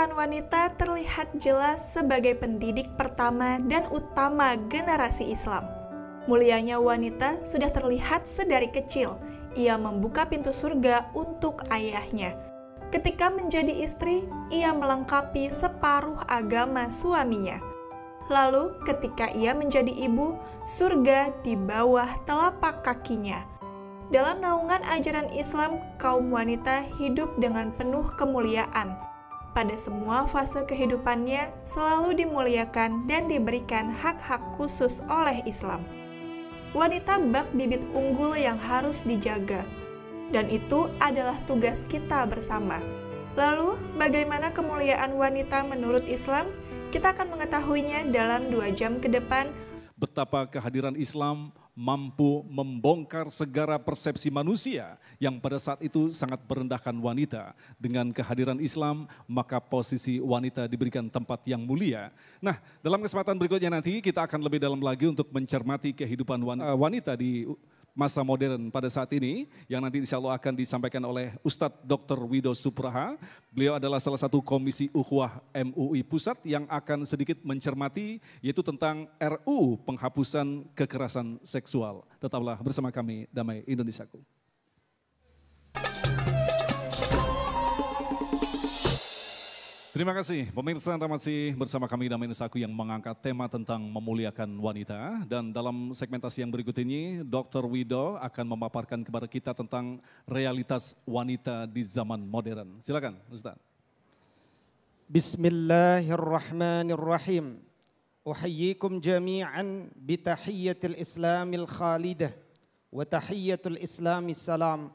peran wanita terlihat jelas sebagai pendidik pertama dan utama generasi Islam. Mulianya wanita sudah terlihat sedari kecil. Ia membuka pintu surga untuk ayahnya. Ketika menjadi istri, ia melengkapi separuh agama suaminya. Lalu ketika ia menjadi ibu, surga di bawah telapak kakinya. Dalam naungan ajaran Islam, kaum wanita hidup dengan penuh kemuliaan. Pada semua fase kehidupannya selalu dimuliakan dan diberikan hak-hak khusus oleh Islam. Wanita bak bibit unggul yang harus dijaga, dan itu adalah tugas kita bersama. Lalu, bagaimana kemuliaan wanita menurut Islam? Kita akan mengetahuinya dalam 2 jam ke depan. Betapa kehadiran Islam mampu membongkar segala persepsi manusia yang pada saat itu sangat merendahkan wanita. Dengan kehadiran Islam, maka posisi wanita diberikan tempat yang mulia. Nah, dalam kesempatan berikutnya nanti kita akan lebih dalam lagi untuk mencermati kehidupan wanita di masa modern pada saat ini, yang nanti insya Allah akan disampaikan oleh Ustadz Dr. Wido Supraha. Beliau adalah salah satu komisi ukhuwah MUI Pusat yang akan sedikit mencermati yaitu tentang RUU penghapusan kekerasan seksual. Tetaplah bersama kami, Damai Indonesiaku. Terima kasih, pemirsa, Anda masih bersama kami Damai Indonesiaku yang mengangkat tema tentang memuliakan wanita. Dan dalam segmentasi yang berikut ini, Dr. Wido akan memaparkan kepada kita tentang realitas wanita di zaman modern. Silakan, Ustaz. Bismillahirrahmanirrahim. Uhayyikum jami'an bitahiyyatil islamil khalidah wa tahiyyatul islamis salam.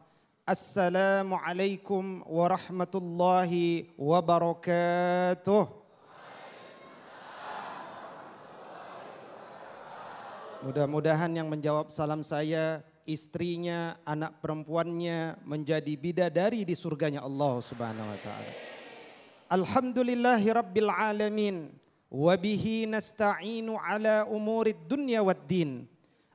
Assalamualaikum warahmatullahi wabarakatuh. Mudah-mudahan yang menjawab salam saya, istrinya, anak perempuannya menjadi bidadari di surganya Allah Subhanahu wa taala. Alhamdulillahi rabbil alamin wa bihi nasta'inu ala umurid dunya waddin.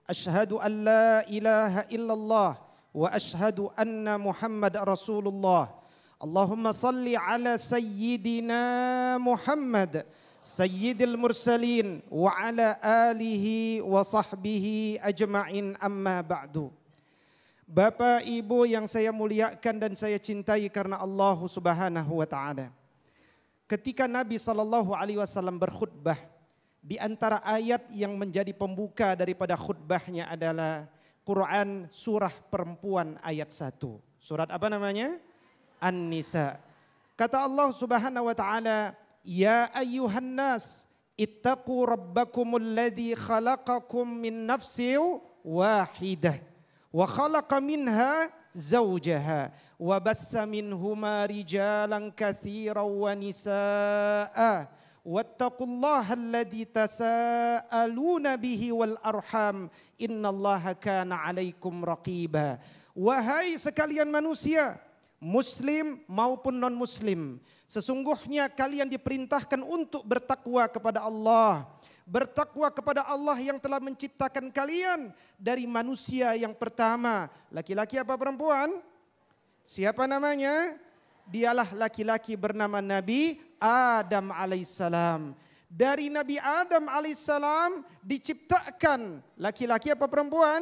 Asyhadu an la ilaha illallah wa ashhadu anna Muhammad Rasulullah. Allahumma salli ala sayyidina Muhammad sayyidil mursalin wa ala alihi wa sahbihi ajma'in, amma ba'du. Bapak Ibu yang saya muliakan dan saya cintai karena Allah Subhanahu wa taala. Ketika Nabi SAW berkhutbah, di antara ayat yang menjadi pembuka daripada khutbahnya adalah Quran surah perempuan ayat 1. Surat apa namanya? An-Nisa. Kata Allah Subhanahu wa taala, "Ya ayyuhan nas, ittaqu rabbakumul ladzi khalaqakum min nafsin wahidah wa khalaqa minha zawjaha wa bassa minhuma rijalan katsiran wa nisaa'a. Wattaqullaha alladzi tasaaluna bihi wal arham innallaha kana 'alaikum raqiba." Wahai sekalian manusia, muslim maupun non muslim, sesungguhnya kalian diperintahkan untuk bertakwa kepada Allah. Bertakwa kepada Allah yang telah menciptakan kalian dari manusia yang pertama. Laki-laki apa perempuan? Siapa namanya? Dialah laki-laki bernama Nabi Adam alaihissalam. Dari Nabi Adam alaihissalam diciptakan laki-laki apa perempuan?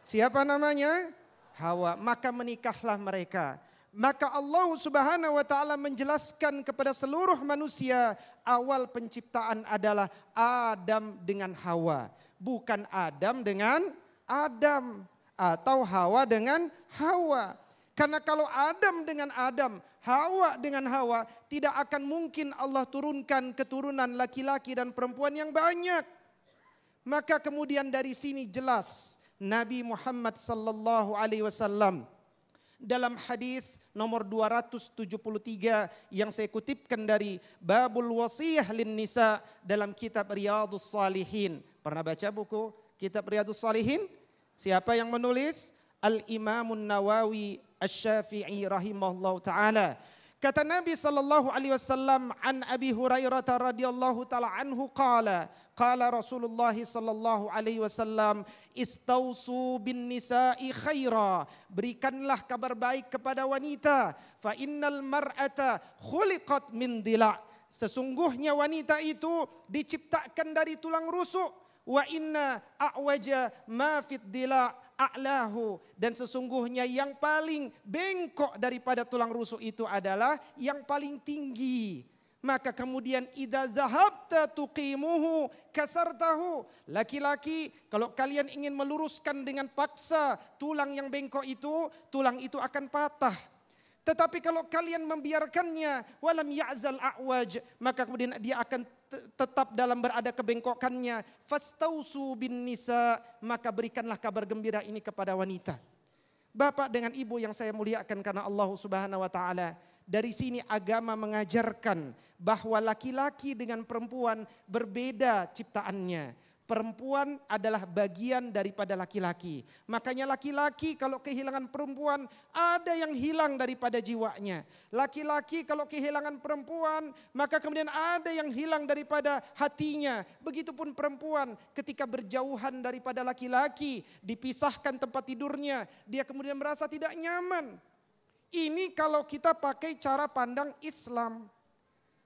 Siapa namanya? Hawa. Maka menikahlah mereka. Maka Allah Subhanahu wa taala menjelaskan kepada seluruh manusia, awal penciptaan adalah Adam dengan Hawa, bukan Adam dengan Adam atau Hawa dengan Hawa. Karena kalau Adam dengan Adam, Hawa dengan Hawa, tidak akan mungkin Allah turunkan keturunan laki-laki dan perempuan yang banyak. Maka kemudian dari sini jelas Nabi Muhammad sallallahu alaihi wasallam dalam hadis nomor 273 yang saya kutipkan dari Babul Wasiyah lin Nisa dalam kitab Riyadhus Shalihin. Pernah baca buku kitab Riyadhus Shalihin? Siapa yang menulis? Al-Imamun Nawawi Asy-Syafi'i rahimahullah ta'ala. Kata Nabi sallallahu alaihi wasallam an Abi Hurairah radhiyallahu taala anhu qala Rasulullah sallallahu alaihi wasallam istausu bin nisa'i khaira, berikanlah kabar baik kepada wanita, fa innal mar'ata khuliqat min dila', sesungguhnya wanita itu diciptakan dari tulang rusuk, wa inna a'waja ma fid dila' a'lahu, dan sesungguhnya yang paling bengkok daripada tulang rusuk itu adalah yang paling tinggi. Maka kemudian idza zahabta tuqimuhu kasartahu, laki-laki kalau kalian ingin meluruskan dengan paksa tulang yang bengkok itu, tulang itu akan patah. Tetapi kalau kalian membiarkannya walam ya'zal a'waj, maka kemudian dia akan tetap dalam berada kebengkokannya. Fastausu bin nisa, maka berikanlah kabar gembira ini kepada wanita. Bapak dengan ibu yang saya muliakan karena Allah Subhanahu wa taala, dari sini agama mengajarkan bahwa laki-laki dengan perempuan berbeda ciptaannya. Perempuan adalah bagian daripada laki-laki. Makanya laki-laki kalau kehilangan perempuan, ada yang hilang daripada jiwanya. Laki-laki kalau kehilangan perempuan, maka kemudian ada yang hilang daripada hatinya. Begitupun perempuan ketika berjauhan daripada laki-laki, dipisahkan tempat tidurnya, dia kemudian merasa tidak nyaman. Ini kalau kita pakai cara pandang Islam.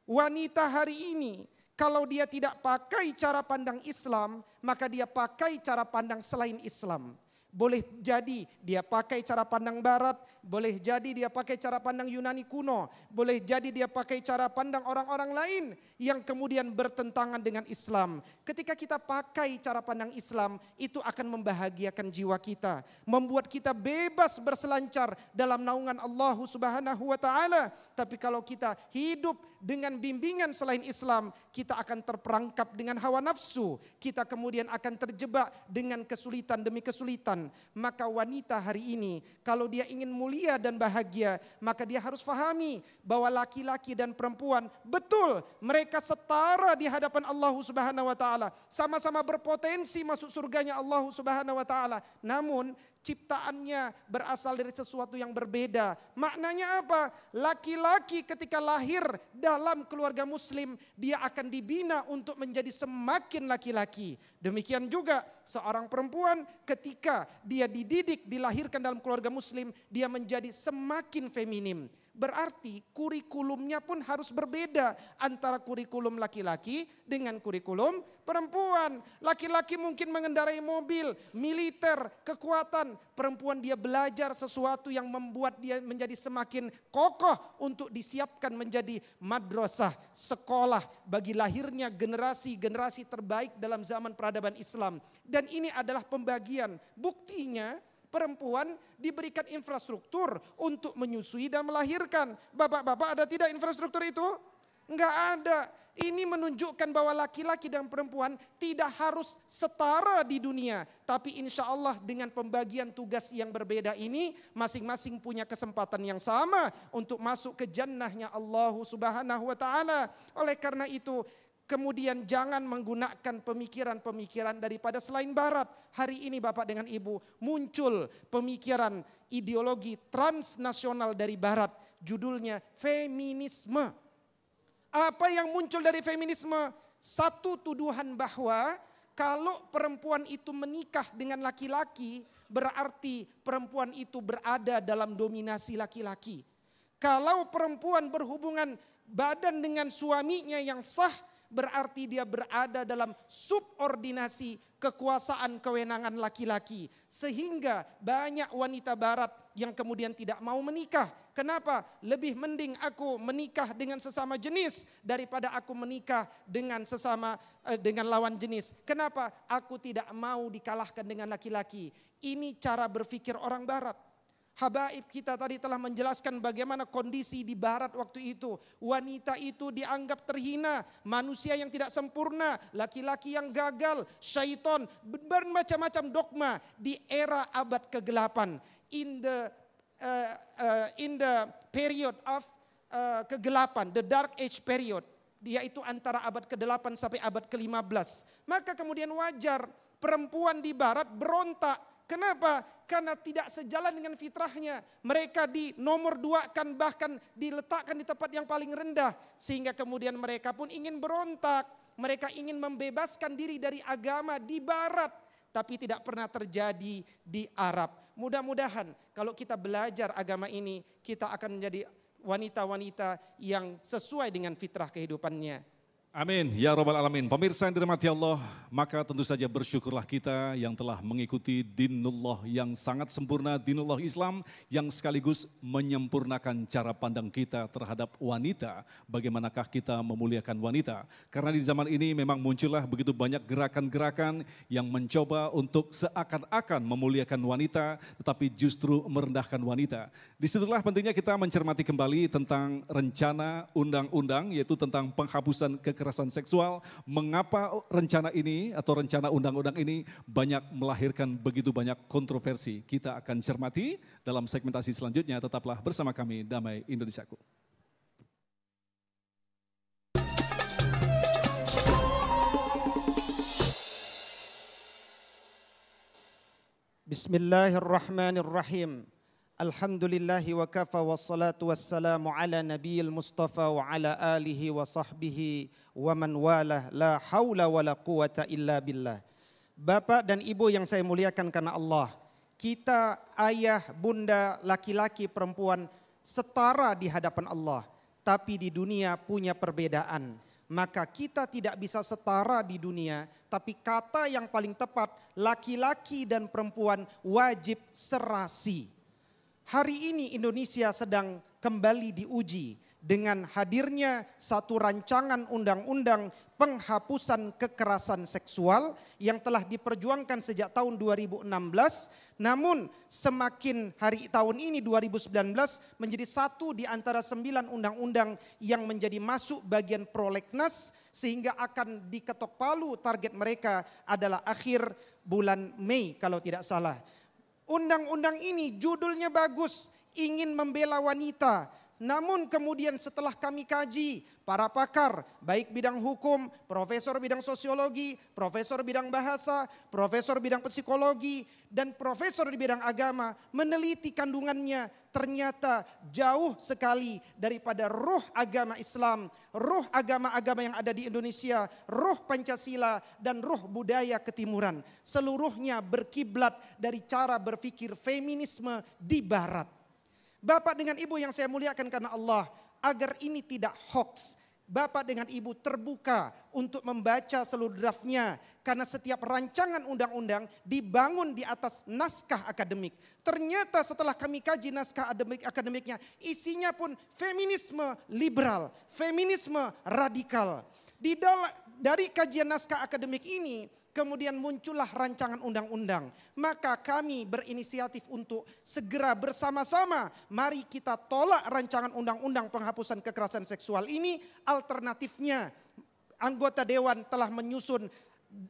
Wanita hari ini, kalau dia tidak pakai cara pandang Islam, maka dia pakai cara pandang selain Islam. Boleh jadi dia pakai cara pandang Barat, boleh jadi dia pakai cara pandang Yunani kuno, boleh jadi dia pakai cara pandang orang-orang lain yang kemudian bertentangan dengan Islam. Ketika kita pakai cara pandang Islam, itu akan membahagiakan jiwa kita, membuat kita bebas berselancar dalam naungan Allah Subhanahu wa taala. Tapi kalau kita hidup dengan bimbingan selain Islam, kita akan terperangkap dengan hawa nafsu, kita kemudian akan terjebak dengan kesulitan demi kesulitan. Maka wanita hari ini kalau dia ingin mulia dan bahagia, maka dia harus fahami bahwa laki-laki dan perempuan betul mereka setara di hadapan Allah Subhanahu wa taala, sama-sama berpotensi masuk surganya Allah Subhanahu wa taala. Namun ciptaannya berasal dari sesuatu yang berbeda. Maknanya apa? Laki-laki ketika lahir dalam keluarga muslim, dia akan dibina untuk menjadi semakin laki-laki. Demikian juga seorang perempuan ketika dia dididik, dilahirkan dalam keluarga muslim, dia menjadi semakin feminim. Berarti kurikulumnya pun harus berbeda antara kurikulum laki-laki dengan kurikulum perempuan. Laki-laki mungkin mengendarai mobil, militer, kekuatan. Perempuan dia belajar sesuatu yang membuat dia menjadi semakin kokoh untuk disiapkan menjadi madrasah, sekolah bagi lahirnya generasi-generasi terbaik dalam zaman peradaban Islam. Dan ini adalah pembagian. Buktinya perempuan diberikan infrastruktur untuk menyusui dan melahirkan. Bapak-bapak, ada tidak infrastruktur itu? Enggak ada. Ini menunjukkan bahwa laki-laki dan perempuan tidak harus setara di dunia. Tapi insya Allah dengan pembagian tugas yang berbeda ini, masing-masing punya kesempatan yang sama untuk masuk ke jannahnya Allah Subhanahu wa taala. Oleh karena itu, kemudian jangan menggunakan pemikiran-pemikiran daripada selain Barat. Hari ini Bapak dengan Ibu muncul pemikiran ideologi transnasional dari Barat. Judulnya feminisme. Apa yang muncul dari feminisme? Satu tuduhan bahwa kalau perempuan itu menikah dengan laki-laki, berarti perempuan itu berada dalam dominasi laki-laki. Kalau perempuan berhubungan badan dengan suaminya yang sah, berarti dia berada dalam subordinasi kekuasaan kewenangan laki-laki. Sehingga banyak wanita Barat yang kemudian tidak mau menikah. Kenapa? Lebih mending aku menikah dengan sesama jenis daripada aku menikah dengan dengan lawan jenis. Kenapa? Aku tidak mau dikalahkan dengan laki-laki. Ini cara berpikir orang Barat. Habaib kita tadi telah menjelaskan bagaimana kondisi di Barat waktu itu. Wanita itu dianggap terhina, manusia yang tidak sempurna, laki-laki yang gagal, syaitan, bermacam-macam dogma di era abad ke-8. In the period of kegelapan, the dark age period, yaitu antara abad ke-8 sampai abad ke-15. Maka kemudian wajar perempuan di Barat berontak Kenapa? Karena tidak sejalan dengan fitrahnya. Mereka di nomor duakan, bahkan diletakkan di tempat yang paling rendah. Sehingga kemudian mereka pun ingin berontak. Mereka ingin membebaskan diri dari agama di barat. Tapi tidak pernah terjadi di Arab. Mudah-mudahan kalau kita belajar agama ini, kita akan menjadi wanita-wanita yang sesuai dengan fitrah kehidupannya. Amin, ya Rabbal Alamin. Pemirsa yang dirahmati Allah, maka tentu saja bersyukurlah kita yang telah mengikuti dinullah yang sangat sempurna, dinullah Islam yang sekaligus menyempurnakan cara pandang kita terhadap wanita. Bagaimanakah kita memuliakan wanita? Karena di zaman ini memang muncullah begitu banyak gerakan-gerakan yang mencoba untuk seakan-akan memuliakan wanita, tetapi justru merendahkan wanita. Disitulah pentingnya kita mencermati kembali tentang rencana undang-undang, yaitu tentang penghapusan kekerasan seksual. Mengapa rencana ini atau rencana undang-undang ini banyak melahirkan begitu banyak kontroversi? Kita akan cermati dalam segmentasi selanjutnya. Tetaplah bersama kami, Damai Indonesiaku. Bismillahirrahmanirrahim. Alhamdulillahi wa kafa wassalatu wassalamu ala nabiyil mustafa wa ala alihi wa sahbihi wa man walah, la hawla wa la quwata illa billah. Bapak dan ibu yang saya muliakan karena Allah, kita ayah, bunda, laki-laki, perempuan setara di hadapan Allah. Tapi di dunia punya perbedaan. Maka kita tidak bisa setara di dunia, tapi kata yang paling tepat, laki-laki dan perempuan wajib serasi. Hari ini Indonesia sedang kembali diuji dengan hadirnya satu rancangan undang-undang penghapusan kekerasan seksual yang telah diperjuangkan sejak tahun 2016. Namun semakin hari tahun ini 2019 menjadi satu di antara 9 undang-undang yang menjadi masuk bagian prolegnas sehingga akan diketok palu. Target mereka adalah akhir bulan Mei kalau tidak salah. Undang-undang ini judulnya bagus, ingin membela wanita. Namun kemudian setelah kami kaji, para pakar, baik bidang hukum, profesor bidang sosiologi, profesor bidang bahasa, profesor bidang psikologi, dan profesor di bidang agama, meneliti kandungannya, ternyata jauh sekali daripada ruh agama Islam, ruh agama-agama yang ada di Indonesia, ruh Pancasila, dan ruh budaya ketimuran. Seluruhnya berkiblat dari cara berpikir feminisme di barat. Bapak dengan ibu yang saya muliakan karena Allah, agar ini tidak hoax, Bapak dengan ibu terbuka untuk membaca seluruh draftnya. Karena setiap rancangan undang-undang dibangun di atas naskah akademik. Ternyata setelah kami kaji naskah akademiknya, isinya pun feminisme liberal, feminisme radikal. Dari kajian naskah akademik ini, kemudian muncullah rancangan undang-undang. Maka kami berinisiatif untuk segera bersama-sama, mari kita tolak rancangan undang-undang penghapusan kekerasan seksual ini. Alternatifnya, anggota dewan telah menyusun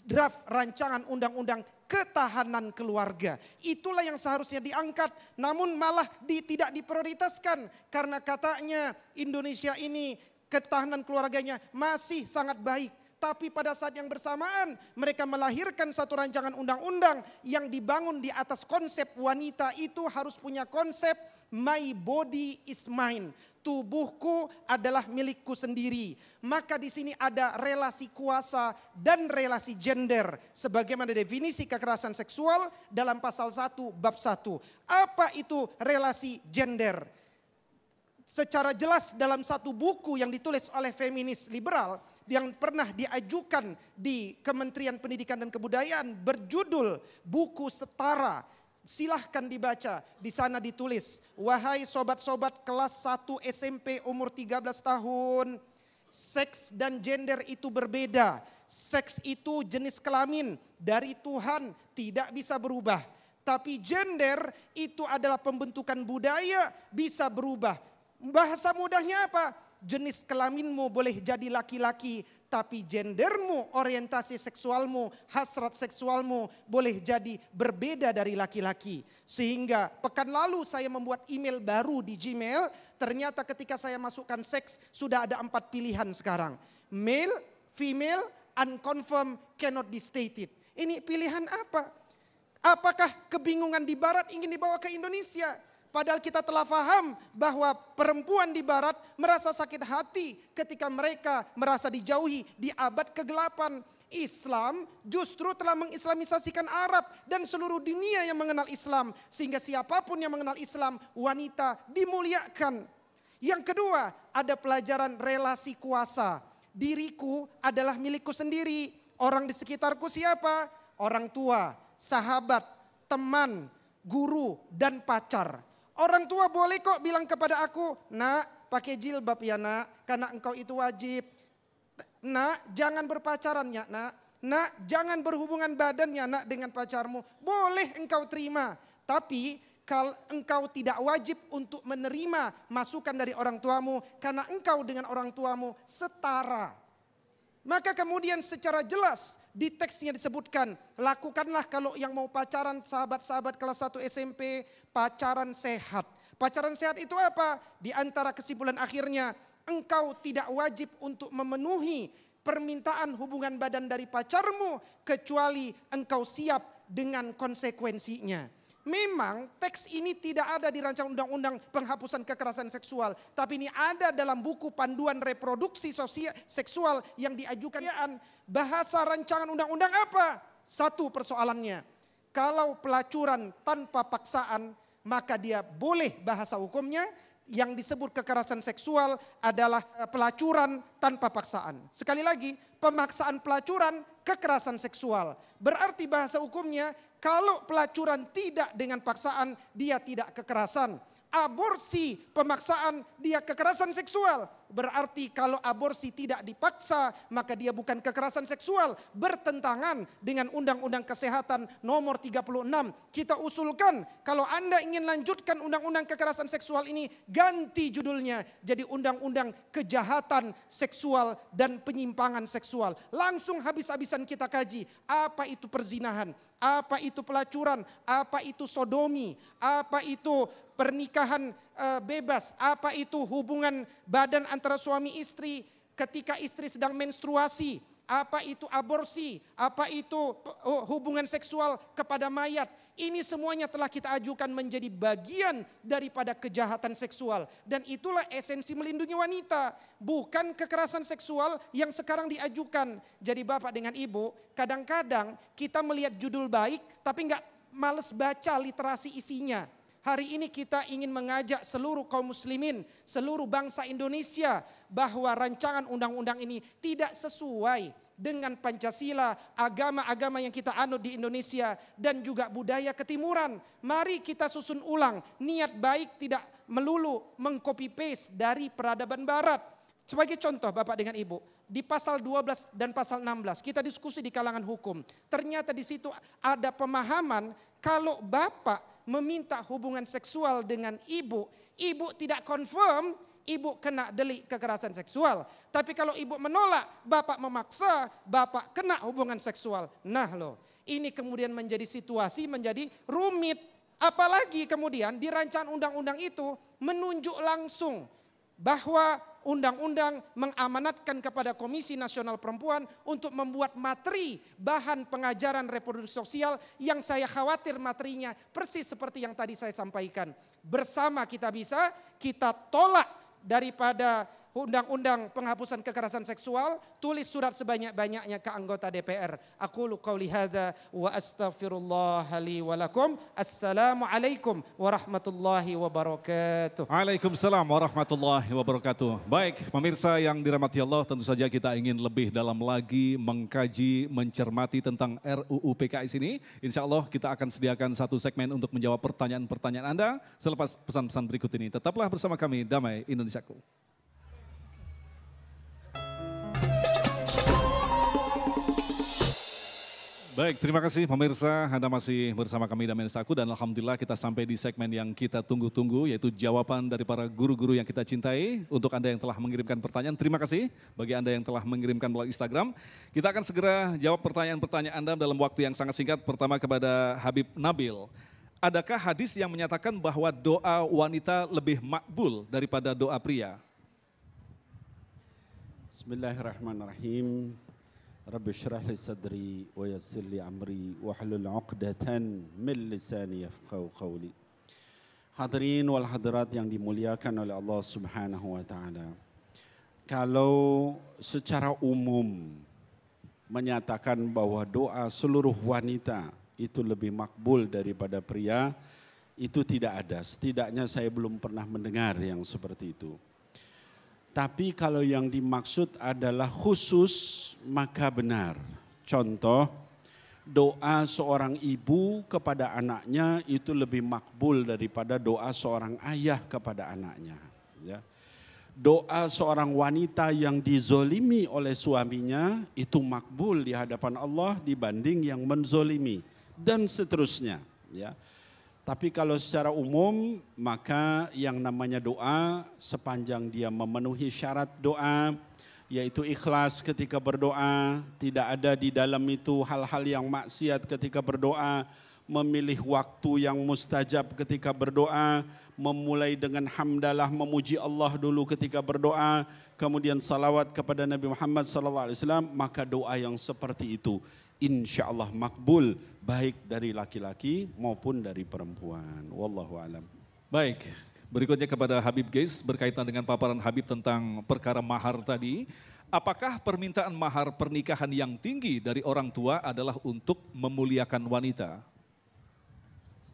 draft rancangan undang-undang ketahanan keluarga. Itulah yang seharusnya diangkat, namun malah tidak diprioritaskan. Karena katanya Indonesia ini ketahanan keluarganya masih sangat baik. Tapi pada saat yang bersamaan mereka melahirkan satu rancangan undang-undang yang dibangun di atas konsep wanita itu harus punya konsep my body is mine. Tubuhku adalah milikku sendiri. Maka di sini ada relasi kuasa dan relasi gender. Sebagaimana definisi kekerasan seksual dalam pasal 1 bab 1. Apa itu relasi gender? Secara jelas dalam satu buku yang ditulis oleh feminis liberal yang pernah diajukan di Kementerian Pendidikan dan Kebudayaan berjudul Buku Setara. Silahkan dibaca, di sana ditulis, wahai sobat-sobat kelas 1 SMP umur 13 tahun, seks dan gender itu berbeda. Seks itu jenis kelamin dari Tuhan, tidak bisa berubah. Tapi gender itu adalah pembentukan budaya, bisa berubah. Bahasa mudahnya apa? Jenis kelaminmu boleh jadi laki-laki, tapi gendermu, orientasi seksualmu, hasrat seksualmu boleh jadi berbeda dari laki-laki. Sehingga pekan lalu saya membuat email baru di Gmail, ternyata ketika saya masukkan seks sudah ada 4 pilihan sekarang. Male, female, unconfirmed, cannot be stated. Ini pilihan apa? Apakah kebingungan di barat ingin dibawa ke Indonesia? Padahal kita telah paham bahwa perempuan di barat merasa sakit hati ketika mereka merasa dijauhi di abad ke-8. Islam justru telah mengislamisasikan Arab dan seluruh dunia yang mengenal Islam. Sehingga siapapun yang mengenal Islam, wanita dimuliakan. Yang kedua, ada pelajaran relasi kuasa. Diriku adalah milikku sendiri. Orang di sekitarku siapa? Orang tua, sahabat, teman, guru, dan pacar. Orang tua boleh kok bilang kepada aku, nak pakai jilbab ya nak, karena engkau itu wajib. Nak jangan berpacaran ya nak. Nak jangan berhubungan badan ya nak dengan pacarmu. Boleh engkau terima. Tapi kalau engkau tidak wajib untuk menerima masukan dari orang tuamu. Karena engkau dengan orang tuamu setara. Maka kemudian secara jelas di teksnya disebutkan. Lakukanlah kalau yang mau pacaran sahabat-sahabat kelas 1 SMP. Pacaran sehat. Pacaran sehat itu apa? Di antara kesimpulan akhirnya. Engkau tidak wajib untuk memenuhi permintaan hubungan badan dari pacarmu. Kecuali engkau siap dengan konsekuensinya. Memang teks ini tidak ada di rancangan undang-undang penghapusan kekerasan seksual. Tapi ini ada dalam buku panduan reproduksi seksual yang diajukan. Bahasa rancangan undang-undang apa? Satu persoalannya. Kalau pelacuran tanpa paksaan maka dia boleh bahasa hukumnya. Yang disebut kekerasan seksual adalah pelacuran tanpa paksaan. Sekali lagi, pemaksaan pelacuran kekerasan seksual. Berarti bahasa hukumnya kalau pelacuran tidak dengan paksaan dia tidak kekerasan. Aborsi pemaksaan dia kekerasan seksual. Berarti kalau aborsi tidak dipaksa maka dia bukan kekerasan seksual. Bertentangan dengan Undang-Undang Kesehatan nomor 36. Kita usulkan kalau Anda ingin lanjutkan Undang-Undang Kekerasan Seksual ini ganti judulnya. Jadi Undang-Undang Kejahatan Seksual dan Penyimpangan Seksual. Langsung habis-habisan kita kaji apa itu perzinahan. Apa itu pelacuran, apa itu sodomi, apa itu pernikahan bebas, apa itu hubungan badan antara suami istri ketika istri sedang menstruasi, apa itu aborsi, apa itu hubungan seksual kepada mayat. Ini semuanya telah kita ajukan menjadi bagian daripada kejahatan seksual. Dan itulah esensi melindungi wanita. Bukan kekerasan seksual yang sekarang diajukan. Jadi bapak dengan ibu, kadang-kadang kita melihat judul baik tapi nggak males baca literasi isinya. Hari ini kita ingin mengajak seluruh kaum muslimin, seluruh bangsa Indonesia bahwa rancangan undang-undang ini tidak sesuai dengan Pancasila, agama-agama yang kita anut di Indonesia dan juga budaya ketimuran. Mari kita susun ulang, niat baik tidak melulu mengcopy paste dari peradaban barat. Sebagai contoh Bapak dengan Ibu, di pasal 12 dan pasal 16 kita diskusi di kalangan hukum. Ternyata di situ ada pemahaman kalau Bapak meminta hubungan seksual dengan ibu tidak confirm, ibu kena delik kekerasan seksual. Tapi kalau ibu menolak, bapak memaksa, bapak kena hubungan seksual. Nah loh, ini kemudian menjadi situasi menjadi rumit. Apalagi kemudian di rancangan undang-undang itu menunjuk langsung bahwa undang-undang mengamanatkan kepada Komisi Nasional Perempuan untuk membuat materi bahan pengajaran reproduksi sosial yang saya khawatir materinya persis seperti yang tadi saya sampaikan. Bersama kita bisa, kita tolak daripada undang-undang penghapusan kekerasan seksual, tulis surat sebanyak-banyaknya ke anggota DPR. Aqulu qauli hadza wa astaghfirullah li wa lakum. Assalamualaikum warahmatullahi wabarakatuh. Waalaikumsalam warahmatullahi wabarakatuh. Baik, pemirsa yang dirahmati Allah, tentu saja kita ingin lebih dalam lagi mengkaji, mencermati tentang RUU PKS ini. Insya Allah kita akan sediakan satu segmen untuk menjawab pertanyaan-pertanyaan Anda selepas pesan-pesan berikut ini. Tetaplah bersama kami, Damai Indonesiaku. Baik, terima kasih pemirsa, Anda masih bersama kami Damai Indonesiaku dan Alhamdulillah kita sampai di segmen yang kita tunggu-tunggu yaitu jawaban dari para guru-guru yang kita cintai. Untuk Anda yang telah mengirimkan pertanyaan, terima kasih. Bagi Anda yang telah mengirimkan melalui Instagram, kita akan segera jawab pertanyaan-pertanyaan Anda dalam waktu yang sangat singkat. Pertama kepada Habib Nabil, adakah hadis yang menyatakan bahwa doa wanita lebih makbul daripada doa pria? Bismillahirrahmanirrahim. Rabbi shrah li sadri wa yassir li amri wahlul 'uqdatan min lisani yafqahu qawli. Hadirin wal hadirat yang dimuliakan oleh Allah Subhanahu wa taala. Kalau secara umum menyatakan bahwa doa seluruh wanita itu lebih makbul daripada pria, itu tidak ada. Setidaknya saya belum pernah mendengar yang seperti itu. Tapi kalau yang dimaksud adalah khusus, maka benar. Contoh, doa seorang ibu kepada anaknya itu lebih makbul daripada doa seorang ayah kepada anaknya. Ya. Doa seorang wanita yang dizolimi oleh suaminya itu makbul di hadapan Allah dibanding yang menzolimi dan seterusnya. Ya. Tapi kalau secara umum maka yang namanya doa sepanjang dia memenuhi syarat doa yaitu ikhlas ketika berdoa, tidak ada di dalam itu hal-hal yang maksiat ketika berdoa, memilih waktu yang mustajab ketika berdoa, memulai dengan hamdalah memuji Allah dulu ketika berdoa, kemudian salawat kepada Nabi Muhammad SAW, maka doa yang seperti itu insya Allah makbul baik dari laki-laki maupun dari perempuan. Wallahu alam. Baik, berikutnya kepada Habib Geis berkaitan dengan paparan Habib tentang perkara mahar tadi. Apakah permintaan mahar pernikahan yang tinggi dari orang tua adalah untuk memuliakan wanita?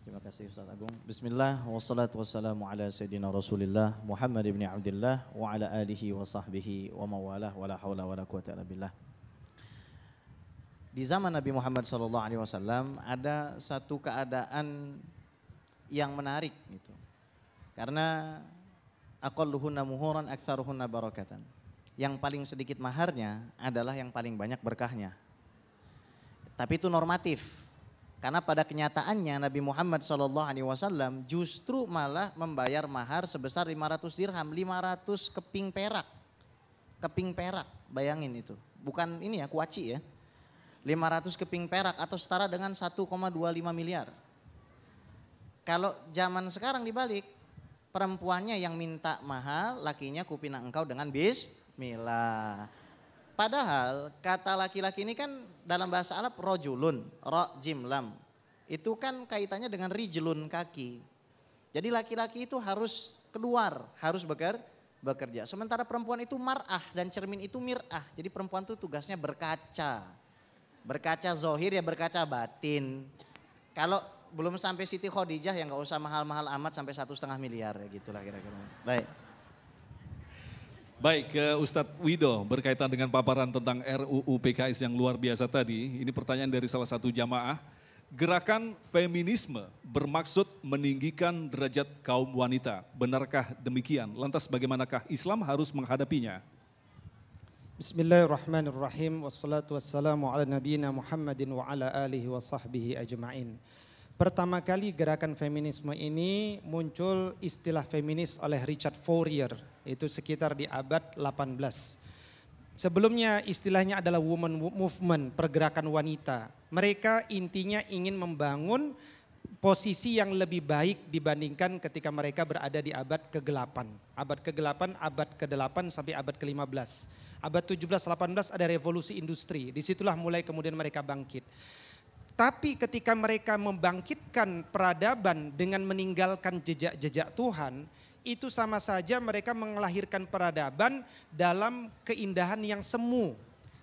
Terima kasih Ustaz Agung. Bismillah, wassalatu wassalamu ala sayyidina Rasulillah Muhammad ibn Abdullah wa ala alihi wa sahbihi wa mawalah wa la hawla wa la quwata illa billah. Di zaman Nabi Muhammad SAW ada satu keadaan yang menarik gitu. Karena aqalluhunna muhuran aktsaruhunna barakatan. Yang paling sedikit maharnya adalah yang paling banyak berkahnya. Tapi itu normatif. Karena pada kenyataannya Nabi Muhammad SAW justru malah membayar mahar sebesar 500 dirham, 500 keping perak. Keping perak, bayangin itu. Bukan ini ya, kuaci ya. 500 keping perak atau setara dengan 1,25 miliar. Kalau zaman sekarang dibalik, perempuannya yang minta mahal, lakinya kupina engkau dengan bismillah. Padahal kata laki-laki ini kan dalam bahasa Arab rojulun, ro jim lam. Itu kan kaitannya dengan rijlun kaki. Jadi laki-laki itu harus keluar, harus bekerja. Sementara perempuan itu mar'ah dan cermin itu mir'ah. Jadi perempuan itu tugasnya berkaca. Berkaca zohir ya berkaca batin. Kalau belum sampai Siti Khadijah yang gak usah mahal-mahal amat sampai 1,5 miliar ya gitulah kira-kira. Baik. Baik, Ustadz Wido berkaitan dengan paparan tentang RUU PKS yang luar biasa tadi. Ini pertanyaan dari salah satu jamaah. Gerakan feminisme bermaksud meninggikan derajat kaum wanita. Benarkah demikian? Lantas bagaimanakah Islam harus menghadapinya? Bismillahirrahmanirrahim. Wassalatu wassalamu ala nabiyina Muhammadin wa ala alihi wa sahbihi ajma'in. Pertama kali gerakan feminisme ini muncul istilah feminis oleh Richard Fourier. Itu sekitar di abad 18. Sebelumnya istilahnya adalah woman movement, pergerakan wanita. Mereka intinya ingin membangun posisi yang lebih baik dibandingkan ketika mereka berada di abad ke-8. Abad ke-8, abad ke-8 sampai abad ke-15. Abad 17-18 ada revolusi industri, disitulah mulai kemudian mereka bangkit. Tapi ketika mereka membangkitkan peradaban dengan meninggalkan jejak-jejak Tuhan, itu sama saja mereka melahirkan peradaban dalam keindahan yang semu.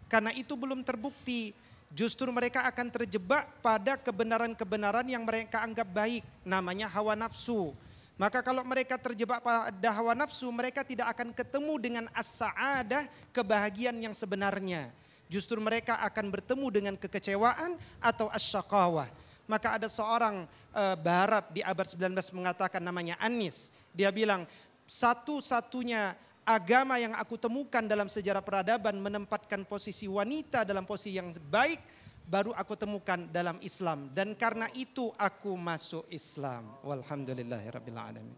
Karena itu belum terbukti, justru mereka akan terjebak pada kebenaran-kebenaran yang mereka anggap baik, namanya hawa nafsu. Maka kalau mereka terjebak pada hawa nafsu, mereka tidak akan ketemu dengan as-sa'adah, kebahagiaan yang sebenarnya. Justru mereka akan bertemu dengan kekecewaan atau as-syaqawah. Maka ada seorang barat di abad 19 mengatakan namanya Anis. Dia bilang, satu-satunya agama yang aku temukan dalam sejarah peradaban menempatkan posisi wanita dalam posisi yang baik, baru aku temukan dalam Islam. Dan karena itu aku masuk Islam. Walhamdulillahirabbil alamin.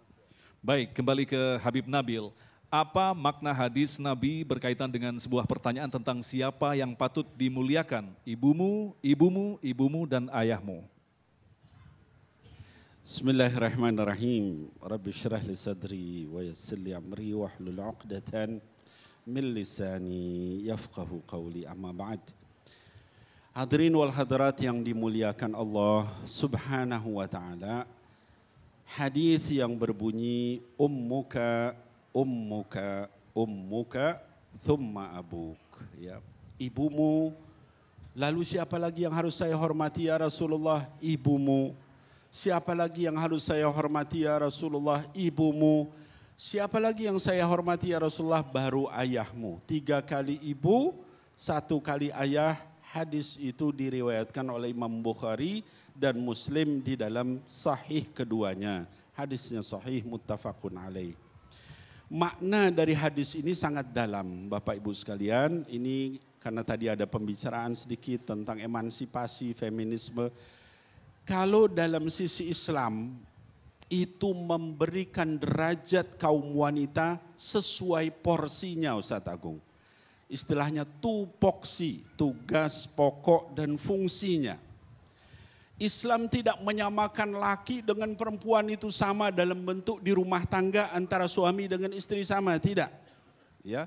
Baik, kembali ke Habib Nabil. Apa makna hadis Nabi berkaitan dengan sebuah pertanyaan tentang siapa yang patut dimuliakan? Ibumu, ibumu, ibumu, dan ayahmu. Bismillahirrahmanirrahim. Rabbi shrah li sadri wa yassir li amri wahlul 'uqdatan min lisani yafqahu qawli, amma ba'd. Hadirin wal hadirat yang dimuliakan Allah Subhanahu wa taala. Hadis yang berbunyi ummuka ummuka ummuka thumma abuk, ya. Ibumu, lalu siapa lagi yang harus saya hormati ya Rasulullah? Ibumu. Siapa lagi yang harus saya hormati ya Rasulullah? Ibumu. Siapa lagi yang saya hormati ya Rasulullah? Baru ayahmu. 3 kali ibu, 1 kali ayah. Hadis itu diriwayatkan oleh Imam Bukhari dan Muslim di dalam sahih keduanya. Hadisnya sahih, muttafaqun alaih. Makna dari hadis ini sangat dalam, Bapak Ibu sekalian. Ini karena tadi ada pembicaraan sedikit tentang emansipasi, feminisme. Kalau dalam sisi Islam itu memberikan derajat kaum wanita sesuai porsinya, Ustadz Agung. Istilahnya tupoksi, tugas pokok dan fungsinya. Islam tidak menyamakan laki dengan perempuan itu sama dalam bentuk di rumah tangga antara suami dengan istri sama, tidak. Ya.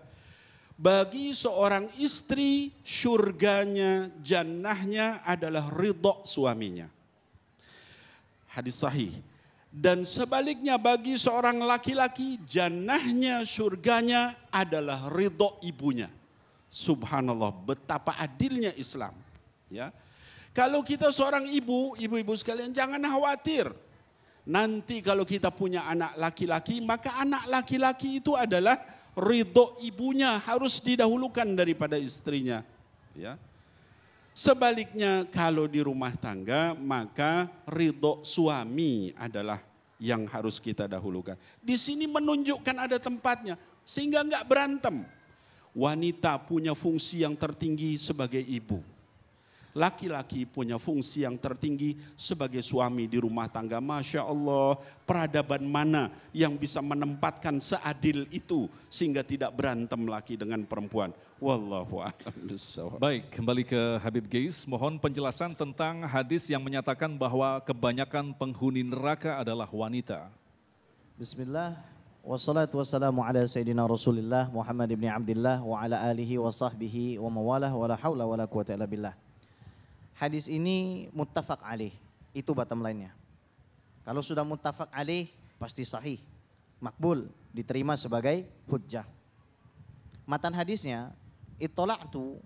Bagi seorang istri, syurganya, jannahnya adalah ridho suaminya. Hadis sahih. Dan sebaliknya bagi seorang laki-laki, jannahnya, syurganya adalah ridho ibunya. Subhanallah, betapa adilnya Islam. Ya, kalau kita seorang ibu-ibu sekalian jangan khawatir. Nanti kalau kita punya anak laki-laki, maka anak laki-laki itu adalah ridho ibunya, harus didahulukan daripada istrinya. Ya. Sebaliknya kalau di rumah tangga, maka ridho suami adalah yang harus kita dahulukan. Di sini menunjukkan ada tempatnya, sehingga enggak berantem. Wanita punya fungsi yang tertinggi sebagai ibu. Laki-laki punya fungsi yang tertinggi sebagai suami di rumah tangga. Masya Allah, peradaban mana yang bisa menempatkan seadil itu sehingga tidak berantem laki dengan perempuan. Wallahu a'lam. Baik, kembali ke Habib Geis. Mohon penjelasan tentang hadis yang menyatakan bahwa kebanyakan penghuni neraka adalah wanita. Bismillah. Wassalatu wassalamu ala Sayyidina Rasulillah Muhammad ibn Abdillah wa ala alihi wa sahbihi wa mawalah wa la hawla wa la quwata illa billah. Hadis ini muttafaq alaih, itu bottom line-nya. Kalau sudah muttafaq alaih pasti sahih, makbul, diterima sebagai hujjah. Matan hadisnya, ittala'tu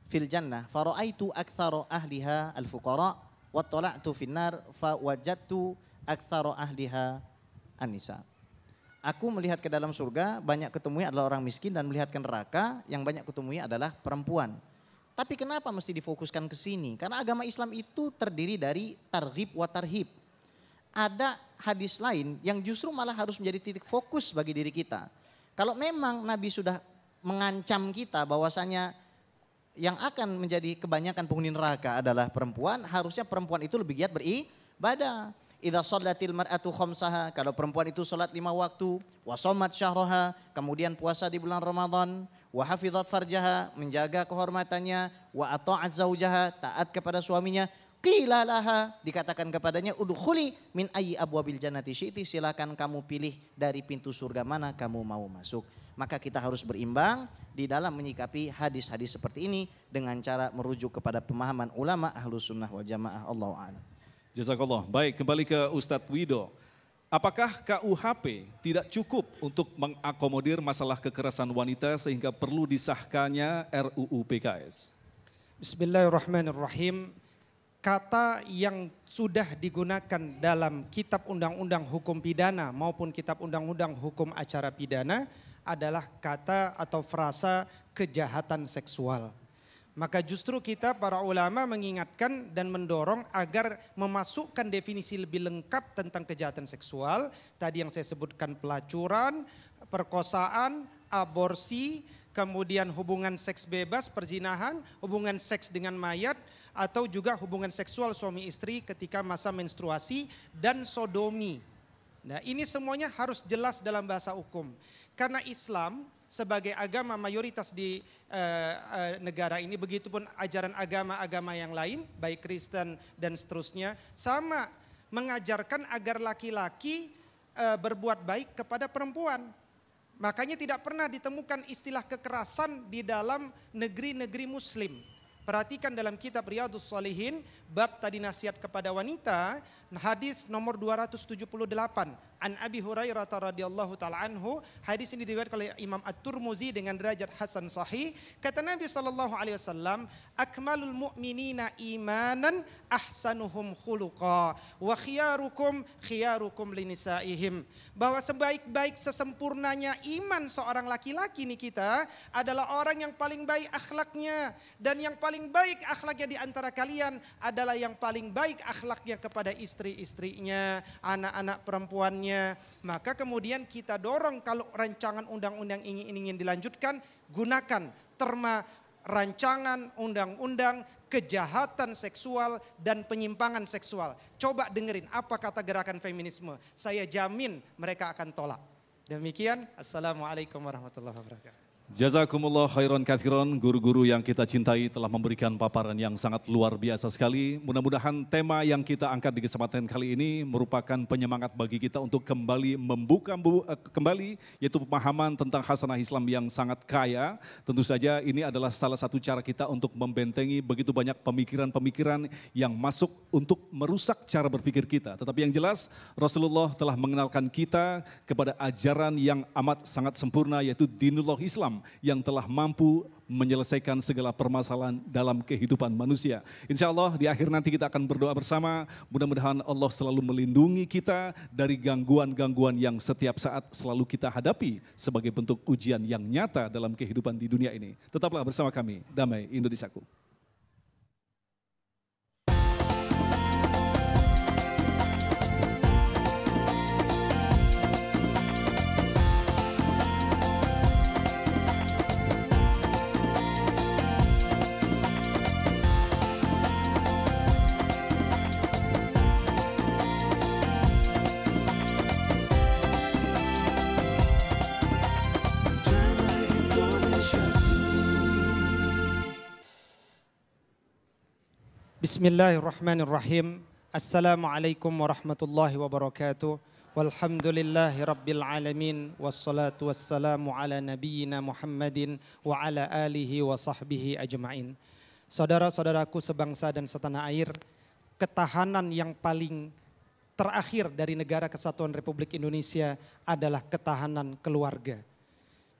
fil jannah fara'aitu aktsara ahliha al-fuqara wa ittala'tu fin nar fa wajadtu aktsara ahliha an-nisa. Aku melihat ke dalam surga, banyak ketemui adalah orang miskin, dan melihat ke neraka yang banyak ketemui adalah perempuan. Tapi kenapa mesti difokuskan ke sini? Karena agama Islam itu terdiri dari targhib wa tarhib. Ada hadis lain yang justru malah harus menjadi titik fokus bagi diri kita. Kalau memang Nabi sudah mengancam kita bahwasanya yang akan menjadi kebanyakan penghuni neraka adalah perempuan, harusnya perempuan itu lebih giat beribadah. Idza shallatil mar'atu khamsaha, kalau perempuan itu salat 5 waktu, wa shamat syahraha, kemudian puasa di bulan Ramadan, wa hafizat farjaha, menjaga kehormatannya, wa ata'at zaujaha, taat kepada suaminya, qila laha, dikatakan kepadanya udkhuli min ayyi abwabil jannati syi'ti, silakan kamu pilih dari pintu surga mana kamu mau masuk. Maka kita harus berimbang di dalam menyikapi hadis-hadis seperti ini dengan cara merujuk kepada pemahaman ulama Ahlus Sunnah wal Jamaah. Allahu a'lam. Jazakallah. Baik, kembali ke Ustadz Wido. Apakah KUHP tidak cukup untuk mengakomodir masalah kekerasan wanita sehingga perlu disahkannya RUU PKS? Bismillahirrahmanirrahim. Kata yang sudah digunakan dalam kitab undang-undang hukum pidana maupun kitab undang-undang hukum acara pidana adalah kata atau frasa kejahatan seksual. Maka justru kita para ulama mengingatkan dan mendorong agar memasukkan definisi lebih lengkap tentang kejahatan seksual. Tadi yang saya sebutkan pelacuran, perkosaan, aborsi, kemudian hubungan seks bebas, perzinahan, hubungan seks dengan mayat, atau juga hubungan seksual suami istri ketika masa menstruasi, dan sodomi. Nah, ini semuanya harus jelas dalam bahasa hukum. Karena Islam sebagai agama mayoritas di negara ini, begitupun ajaran agama-agama yang lain, baik Kristen dan seterusnya, sama mengajarkan agar laki-laki berbuat baik kepada perempuan. Makanya tidak pernah ditemukan istilah kekerasan di dalam negeri-negeri Muslim. Perhatikan dalam kitab Riyadhus Shalihin, bab tadi nasihat kepada wanita, hadis nomor 278. An Abi Hurairah radhiyallahu taala anhu, hadis ini diriwayatkan oleh Imam At-Tirmidzi dengan derajat hasan sahih. Kata Nabi sallallahu alaihi wasallam, akmalul mu'minina imanan ahsanuhum khuluqa wa khiyarukum linisaihim. Bahwa sebaik-baik sesempurnanya iman seorang laki-laki nih kita adalah orang yang paling baik akhlaknya, dan yang paling baik akhlaknya di antara kalian adalah yang paling baik akhlaknya kepada istri-istrinya, anak-anak perempuannya. Maka kemudian kita dorong kalau rancangan undang-undang ini ingin dilanjutkan, gunakan terma rancangan undang-undang kejahatan seksual dan penyimpangan seksual. Coba dengerin apa kata gerakan feminisme. Saya jamin mereka akan tolak. Demikian, assalamualaikum warahmatullahi wabarakatuh. Jazakumullah khairan katsiran, guru-guru yang kita cintai telah memberikan paparan yang sangat luar biasa sekali. Mudah-mudahan tema yang kita angkat di kesempatan kali ini merupakan penyemangat bagi kita untuk kembali membuka kembali, yaitu pemahaman tentang hasanah Islam yang sangat kaya. Tentu saja ini adalah salah satu cara kita untuk membentengi begitu banyak pemikiran-pemikiran yang masuk untuk merusak cara berpikir kita. Tetapi yang jelas Rasulullah telah mengenalkan kita kepada ajaran yang amat sangat sempurna, yaitu dinullah Islam, yang telah mampu menyelesaikan segala permasalahan dalam kehidupan manusia. Insya Allah di akhir nanti kita akan berdoa bersama, mudah-mudahan Allah selalu melindungi kita dari gangguan-gangguan yang setiap saat selalu kita hadapi sebagai bentuk ujian yang nyata dalam kehidupan di dunia ini. Tetaplah bersama kami, Damai Indonesiaku. Bismillahirrahmanirrahim. Assalamualaikum warahmatullahi wabarakatuh. Walhamdulillahi rabbil alamin. Wassalatu wassalamu ala nabiyyina Muhammadin wa ala alihi wa sahbihi ajma'in. Saudara-saudaraku sebangsa dan setanah air, ketahanan yang paling terakhir dari Negara Kesatuan Republik Indonesia adalah ketahanan keluarga.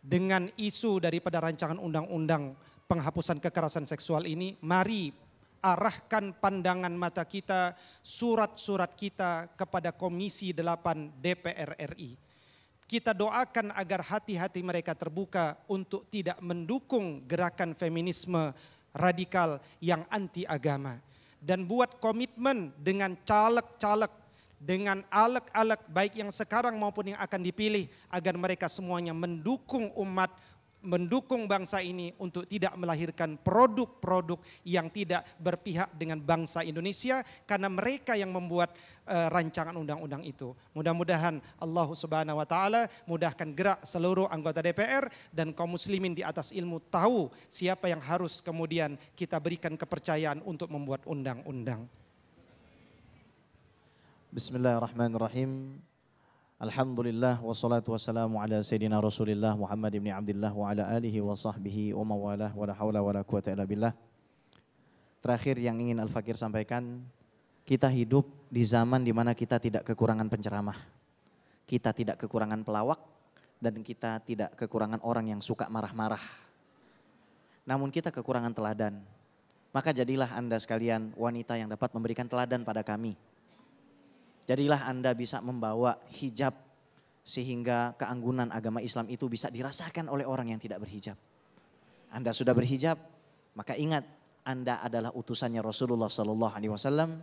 Dengan isu daripada rancangan undang-undang penghapusan kekerasan seksual ini, mari arahkan pandangan mata kita, surat-surat kita kepada Komisi 8 DPR RI. Kita doakan agar hati-hati mereka terbuka untuk tidak mendukung gerakan feminisme radikal yang anti agama. Dan buat komitmen dengan caleg-caleg, dengan aleg-aleg baik yang sekarang maupun yang akan dipilih, agar mereka semuanya mendukung umat, mendukung bangsa ini untuk tidak melahirkan produk-produk yang tidak berpihak dengan bangsa Indonesia, karena mereka yang membuat rancangan undang-undang itu. Mudah-mudahan Allah Subhanahu wa taala mudahkan gerak seluruh anggota DPR dan kaum muslimin di atas ilmu, tahu siapa yang harus kemudian kita berikan kepercayaan untuk membuat undang-undang. Bismillahirrahmanirrahim. Alhamdulillah wassalatu wassalamu ala sayyidina Rasulillah Muhammad ibn Abdullah wa ala alihi wa sahbihi wa mawalah wa la hawla wa la quwata illa billah. Terakhir yang ingin Al-Fakir sampaikan, kita hidup di zaman di mana kita tidak kekurangan penceramah. Kita tidak kekurangan pelawak dan kita tidak kekurangan orang yang suka marah-marah. Namun kita kekurangan teladan. Maka jadilah Anda sekalian wanita yang dapat memberikan teladan pada kami. Jadilah Anda bisa membawa hijab sehingga keanggunan agama Islam itu bisa dirasakan oleh orang yang tidak berhijab. Anda sudah berhijab, maka ingat Anda adalah utusannya Rasulullah SAW.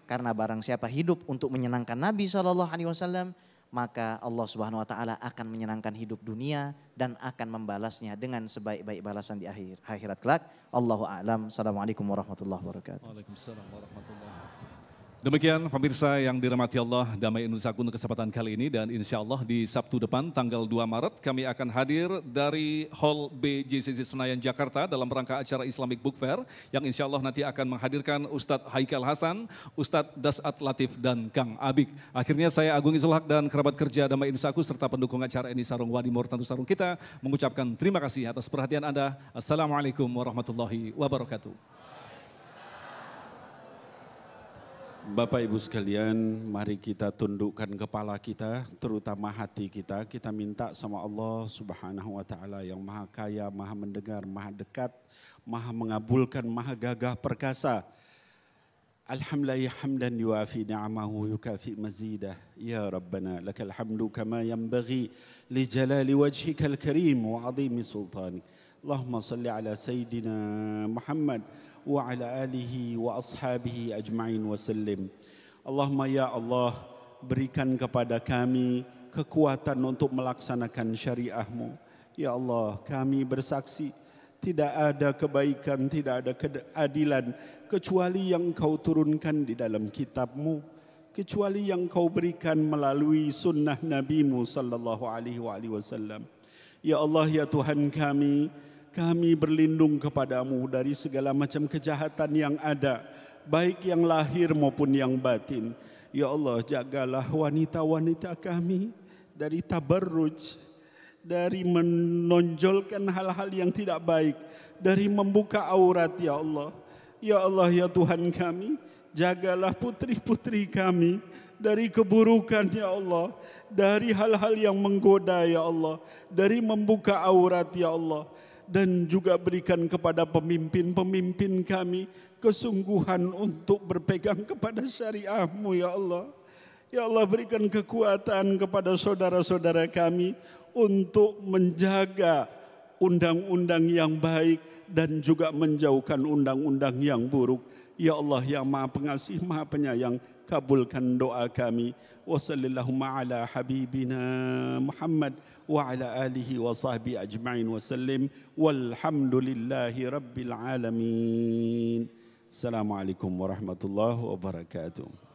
Karena barang siapa hidup untuk menyenangkan Nabi SAW, maka Allah Subhanahu Wa Taala akan menyenangkan hidup dunia dan akan membalasnya dengan sebaik-baik balasan di akhirat kelak. Allahu a'lam. Assalamualaikum warahmatullahi wabarakatuh. Waalaikumsalam warahmatullahi wabarakatuh. Demikian pemirsa yang dirahmati Allah, Damai Indonesiaku untuk kesempatan kali ini, dan insya Allah di Sabtu depan tanggal 2 Maret kami akan hadir dari Hall B JCC Senayan Jakarta dalam rangka acara Islamic Book Fair yang insya Allah nanti akan menghadirkan Ustadz Haikal Hasan, Ustadz Dasat Latif dan Kang Abik. Akhirnya saya Agung Izul Haq dan kerabat kerja Damai Indonesiaku serta pendukung acara ini Sarung Wadi Murtantu Sarung kita mengucapkan terima kasih atas perhatian Anda. Assalamualaikum warahmatullahi wabarakatuh. Bapak Ibu sekalian, mari kita tundukkan kepala kita, terutama hati kita. Kita minta sama Allah Subhanahu wa taala yang Maha Kaya, Maha mendengar, Maha dekat, Maha mengabulkan, Maha gagah perkasa. Alhamdulillah hamdan yuafi ni'amahu yukafi mazidah. Ya Rabbana lakal hamdu kama yanbaghi li jalali wajhikal karim wa 'azimi sultanik. Allahumma salli ala sayyidina Muhammad wa ala alihi wa ashabihi ajma'in wa sallim. Allahumma ya Allah, berikan kepada kami kekuatan untuk melaksanakan syariah-Mu. Ya Allah, kami bersaksi tidak ada kebaikan, tidak ada keadilan kecuali yang Kau turunkan di dalam kitab-Mu, kecuali yang Kau berikan melalui sunnah Nabi-Mu sallallahu alaihi wasallam. Ya Allah, ya Tuhan kami berlindung kepadamu dari segala macam kejahatan yang ada, baik yang lahir maupun yang batin. Ya Allah, jagalah wanita-wanita kami dari tabarruj, dari menonjolkan hal-hal yang tidak baik, dari membuka aurat. Ya Allah, ya Allah, ya Tuhan kami, jagalah putri-putri kami dari keburukan. Ya Allah, dari hal-hal yang menggoda. Ya Allah, dari membuka aurat. Ya Allah, dan juga berikan kepada pemimpin-pemimpin kami kesungguhan untuk berpegang kepada syariah-Mu. Ya Allah, ya Allah, berikan kekuatan kepada saudara-saudara kami untuk menjaga undang-undang yang baik dan juga menjauhkan undang-undang yang buruk. Ya Allah yang Maha Pengasih, Maha Penyayang, kabulkan doa kami. Wa sallallahu ala habibina Muhammad wa ala alihi wa sahbihi ajma'in wa sallim. Walhamdulillahi rabbil alamin. Assalamualaikum warahmatullahi wabarakatuh.